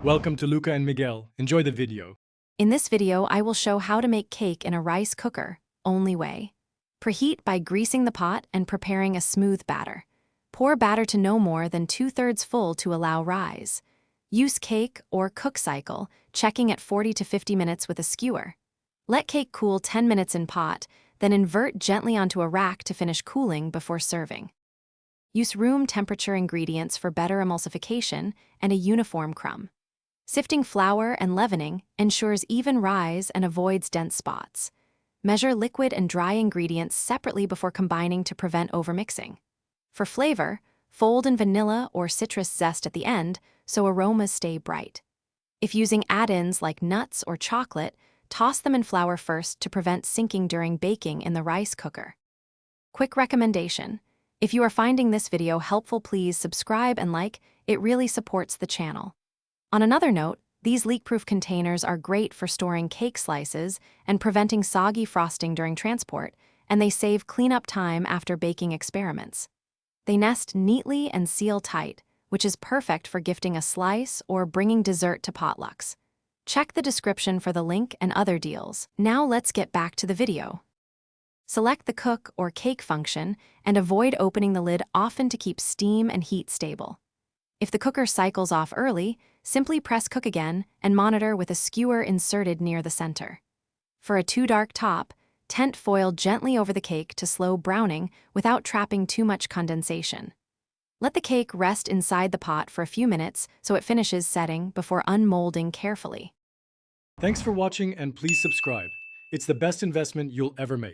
Welcome to Luca and Miguel. Enjoy the video. In this video, I will show how to make cake in a rice cooker, only way. Preheat by greasing the pot and preparing a smooth batter. Pour batter to no more than 2/3 full to allow rise. Use cake or cook cycle, checking at 40 to 50 minutes with a skewer. Let cake cool 10 minutes in pot, then invert gently onto a rack to finish cooling before serving. Use room temperature ingredients for better emulsification and a uniform crumb. Sifting flour and leavening ensures even rise and avoids dense spots. Measure liquid and dry ingredients separately before combining to prevent overmixing. For flavor, fold in vanilla or citrus zest at the end so aromas stay bright. If using add-ins like nuts or chocolate, toss them in flour first to prevent sinking during baking in the rice cooker. Quick recommendation: if you are finding this video helpful, please subscribe and like. It really supports the channel. On another note, these leak-proof containers are great for storing cake slices and preventing soggy frosting during transport, and they save cleanup time after baking experiments. They nest neatly and seal tight, which is perfect for gifting a slice or bringing dessert to potlucks. Check the description for the link and other deals. Now let's get back to the video. Select the cook or cake function and avoid opening the lid often to keep steam and heat stable. If the cooker cycles off early, simply press cook again and monitor with a skewer inserted near the center. For a too dark top, tent foil gently over the cake to slow browning without trapping too much condensation. Let the cake rest inside the pot for a few minutes so it finishes setting before unmolding carefully. Thanks for watching and please subscribe. It's the best investment you'll ever make.